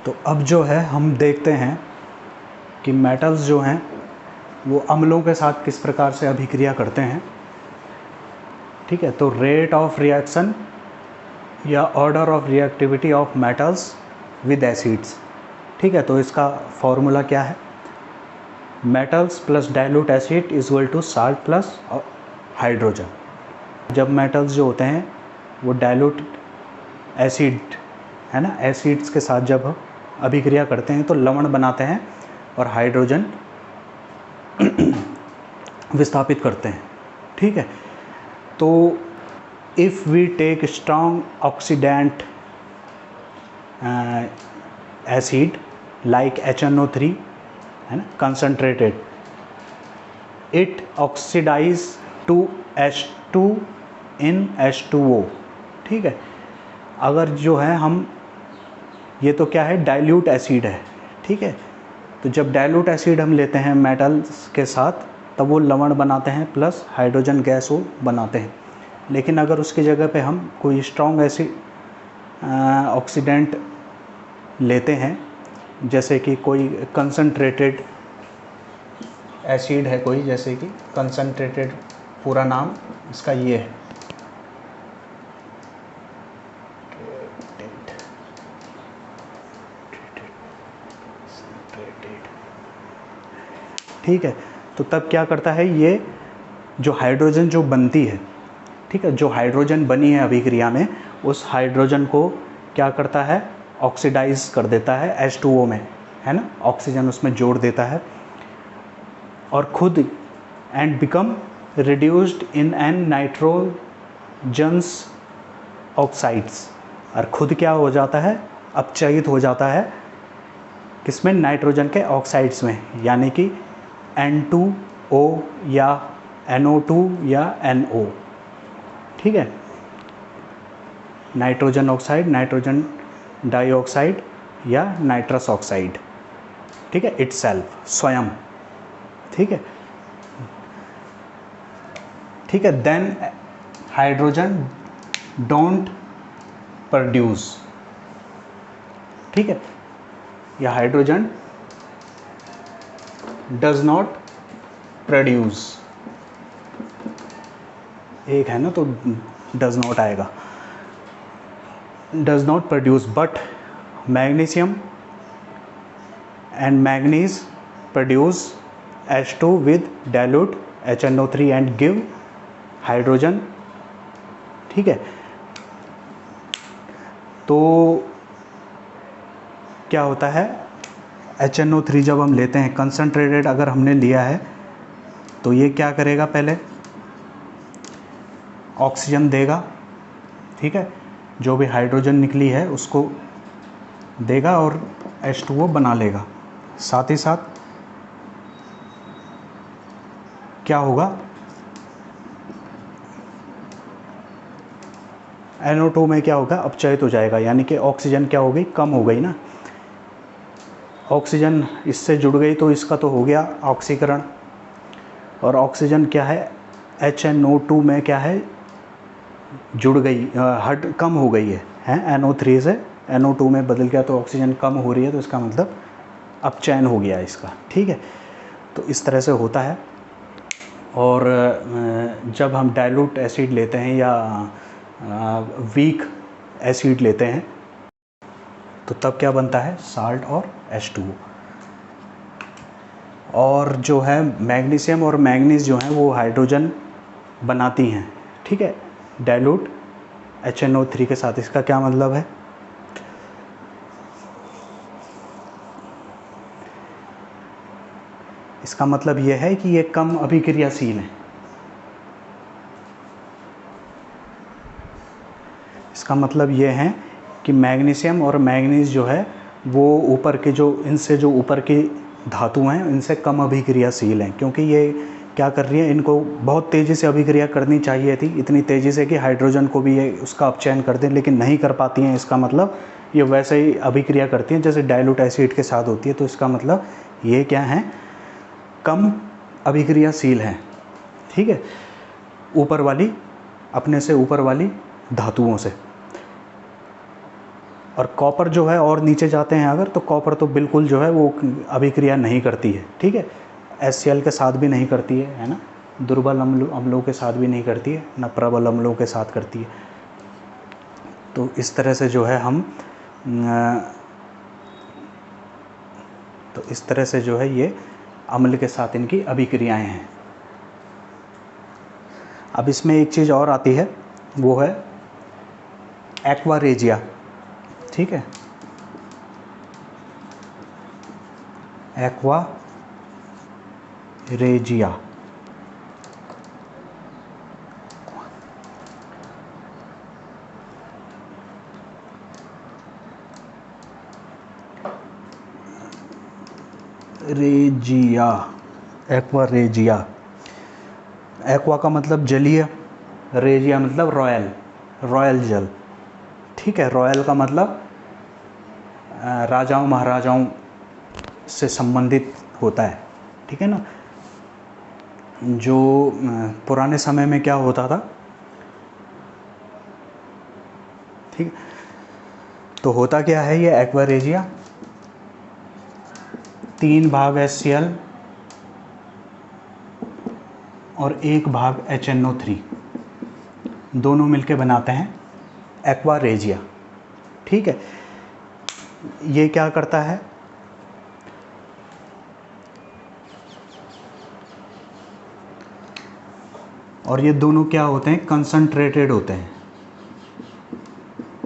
तो अब जो है हम देखते हैं कि मेटल्स जो हैं वो अम्लों के साथ किस प्रकार से अभिक्रिया करते हैं। ठीक है, तो रेट ऑफ रिएक्शन या order of reactivity of metals with acids. ठीक है, तो इसका फॉर्मूला क्या है, metals plus dilute acid is equal to salt plus hydrogen. जब मेटल्स जो होते हैं वो डाइल्यूट एसिड है ना, एसिड्स के साथ जब अभिक्रिया करते हैं तो लवण बनाते हैं और हाइड्रोजन विस्थापित करते हैं। ठीक है, तो if we take strong oxidant acid like HNO3 है ना, concentrated, it oxidize to H2 in H2O। ठीक है, अगर जो है हम, ये तो क्या है, डाइल्यूट एसिड है। ठीक है, तो जब डाइल्यूट एसिड हम लेते हैं मेटल्स के साथ तब वो लवण बनाते हैं प्लस हाइड्रोजन गैस वो बनाते हैं। लेकिन अगर उसकी जगह पे हम कोई स्ट्रॉन्ग एसिड ऑक्सीडेंट लेते हैं, जैसे कि कोई कंसनट्रेटेड एसिड है कोई, जैसे कि कंसनट्रेटेड, पूरा नाम इसका ये है, ठीक है, तो तब क्या करता है, ये जो हाइड्रोजन जो बनती है, ठीक है, जो हाइड्रोजन बनी है अभिक्रिया में, उस हाइड्रोजन को क्या करता है, ऑक्सीडाइज कर देता है H2O में, है ना, ऑक्सीजन उसमें जोड़ देता है और खुद and become reduced in an nitrogens oxides, और खुद क्या हो जाता है, अपचयित हो जाता है किसमें, नाइट्रोजन के ऑक्साइड्स में, यानी कि N2O या NO2 या NO। ठीक है, नाइट्रोजन ऑक्साइड, नाइट्रोजन डाइऑक्साइड या नाइट्रस ऑक्साइड। ठीक है, इटसेल्फ, स्वयं। ठीक है, ठीक है, देन हाइड्रोजन डोंट प्रोड्यूस। ठीक है, या हाइड्रोजन डज नॉट प्रोड्यूस, एक है ना तो डज नॉट आएगा, does not produce, but magnesium and manganese produce H2 with dilute HNO3 and give hydrogen। ठीक है, तो क्या होता है, HNO3 जब हम लेते हैं कंसनट्रेटेड अगर हमने लिया है तो ये क्या करेगा, पहले ऑक्सीजन देगा। ठीक है, जो भी हाइड्रोजन निकली है उसको देगा और H2O बना लेगा। साथ ही साथ क्या होगा, NO2 में क्या होगा, अपचयित हो जाएगा, यानी कि ऑक्सीजन क्या हो गई, कम हो गई ना, ऑक्सीजन इससे जुड़ गई तो इसका तो हो गया ऑक्सीकरण, और ऑक्सीजन क्या है, HNO2 में क्या है, जुड़ गई, हट कम हो गई है NO3 से NO2 में बदल गया, तो ऑक्सीजन कम हो रही है, तो इसका मतलब अपचयन हो गया इसका। ठीक है, तो इस तरह से होता है। और जब हम डाइल्यूट एसिड लेते हैं या वीक एसिड लेते हैं तो तब क्या बनता है, साल्ट और H2O। और जो है मैग्नीशियम और मैंगनीज जो हैं वो हाइड्रोजन बनाती हैं। ठीक है, डाइल्यूट HNO3 के साथ। इसका क्या मतलब है, इसका मतलब यह है कि ये कम अभिक्रियाशील हैं। इसका मतलब ये है कि मैग्नीशियम और मैंगनीज जो है वो ऊपर के जो, इनसे जो ऊपर की धातु हैं इनसे कम अभिक्रियाशील हैं, क्योंकि ये क्या कर रही है, इनको बहुत तेज़ी से अभिक्रिया करनी चाहिए थी, इतनी तेज़ी से कि हाइड्रोजन को भी ये उसका अपचयन कर दें, लेकिन नहीं कर पाती हैं। इसका मतलब ये वैसे ही अभिक्रिया करती हैं जैसे डाइल्यूट एसिड के साथ होती है। तो इसका मतलब ये क्या है, कम अभिक्रियाशील हैं। ठीक है, ऊपर वाली, अपने से ऊपर वाली धातुओं से। और कॉपर जो है और नीचे जाते हैं अगर, तो कॉपर तो बिल्कुल जो है वो अभिक्रिया नहीं करती है, ठीक है। HCl के साथ भी नहीं करती है ना, दुर्बल अम्लों के साथ भी नहीं करती है, ना प्रबल अम्लों के साथ करती है। तो इस तरह से जो है ये अम्ल के साथ इनकी अभिक्रियाएं हैं। अब इसमें एक चीज़ और आती है, वो है एक्वा रेजिया, ठीक है। Aqua regia, regia, aqua regia. Aqua का मतलब जलीय, रेजिया मतलब रॉयल, रॉयल जल, ठीक है। रॉयल का मतलब राजाओं महाराजाओं से संबंधित होता है, ठीक है ना। जो पुराने समय में क्या होता था, ठीक, तो होता क्या है ये एक्वा रेजिया, 3 भाग HCl और 1 भाग HNO3 दोनों मिलके बनाते हैं एक्वा रेजिया, ठीक है। ये क्या करता है, और ये दोनों क्या होते हैं, कंसंट्रेटेड होते हैं,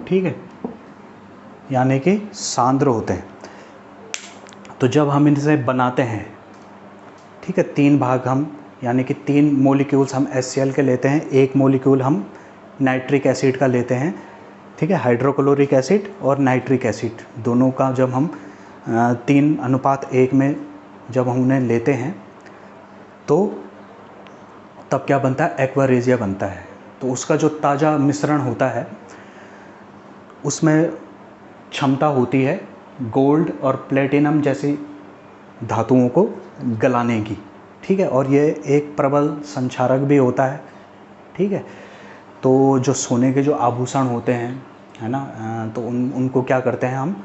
ठीक है, यानी कि सांद्र होते हैं। तो जब हम इनसे बनाते हैं, ठीक है, 3 भाग हम, यानी कि 3 मॉलिक्यूल्स हम HCl के लेते हैं, 1 मॉलिक्यूल हम नाइट्रिक एसिड का लेते हैं, ठीक है, हाइड्रोक्लोरिक एसिड और नाइट्रिक एसिड दोनों का जब हम 3:1 में जब हम उन्हें लेते हैं, तो तब क्या बनता है, एक्वा रेजिया बनता है। तो उसका जो ताज़ा मिश्रण होता है उसमें क्षमता होती है गोल्ड और प्लेटिनम जैसी धातुओं को गलाने की, ठीक है, और ये एक प्रबल संक्षारक भी होता है, ठीक है। तो जो सोने के जो आभूषण होते हैं, है ना, तो उनको क्या करते हैं हम,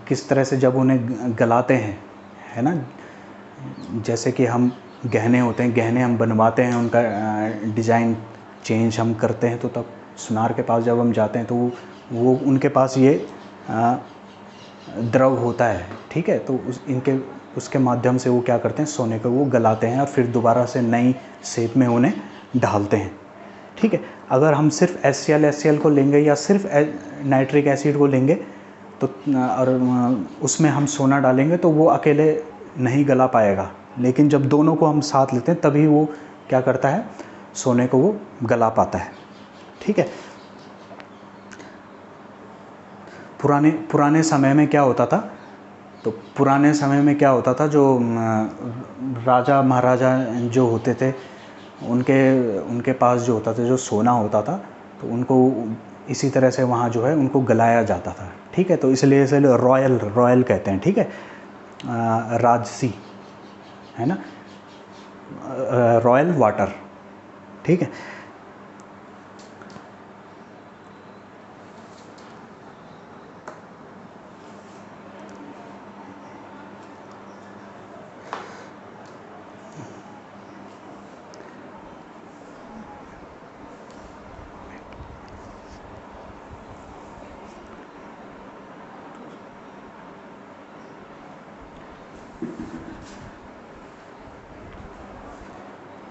किस तरह से जब उन्हें गलाते हैं, है ना, जैसे कि हम गहने होते हैं, गहने हम बनवाते हैं, उनका डिज़ाइन चेंज हम करते हैं, तो तब सुनार के पास जब हम जाते हैं तो वो उनके पास ये द्रव होता है, ठीक है। तो उसके माध्यम से वो क्या करते हैं, सोने को वो गलाते हैं और फिर दोबारा से नई शेप में उन्हें ढालते हैं, ठीक है। अगर हम सिर्फ HCl को लेंगे या सिर्फ नाइट्रिक एसिड को लेंगे, तो और उसमें हम सोना डालेंगे तो वो अकेले नहीं गला पाएगा, लेकिन जब दोनों को हम साथ लेते हैं तभी वो क्या करता है, सोने को वो गला पाता है, ठीक है। पुराने समय में क्या होता था, तो पुराने समय में क्या होता था, जो राजा महाराजा जो होते थे उनके पास जो होता था, जो सोना होता था, तो उनको इसी तरह से वहाँ जो है उनको गलाया जाता था, ठीक है। तो इसलिए इसे रॉयल कहते हैं, ठीक है, राजसी, है ना, रॉयल वाटर, ठीक है।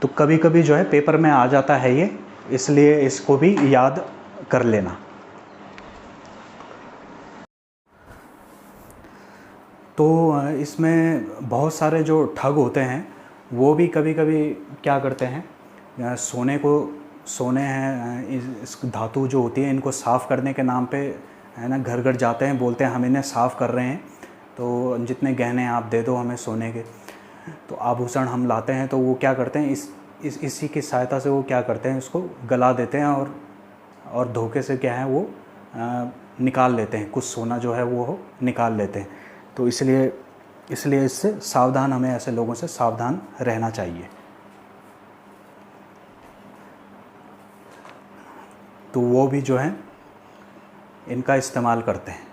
तो कभी कभी जो है पेपर में आ जाता है ये, इसलिए इसको भी याद कर लेना। तो इसमें बहुत सारे जो ठग होते हैं वो भी कभी कभी क्या करते हैं, सोने हैं इस धातु जो होती है इनको साफ़ करने के नाम पे, है ना, घर घर जाते हैं, बोलते हैं हम इन्हें साफ़ कर रहे हैं, तो जितने गहने आप दे दो हमें सोने के। तो आभूषण हम लाते हैं तो वो क्या करते हैं, इसी की सहायता से वो क्या करते हैं, इसको गला देते हैं और धोखे से क्या है वो निकाल लेते हैं, कुछ सोना जो है वो निकाल लेते हैं। तो इसलिए इससे सावधान, हमें ऐसे लोगों से सावधान रहना चाहिए। तो वो भी जो है इनका इस्तेमाल करते हैं।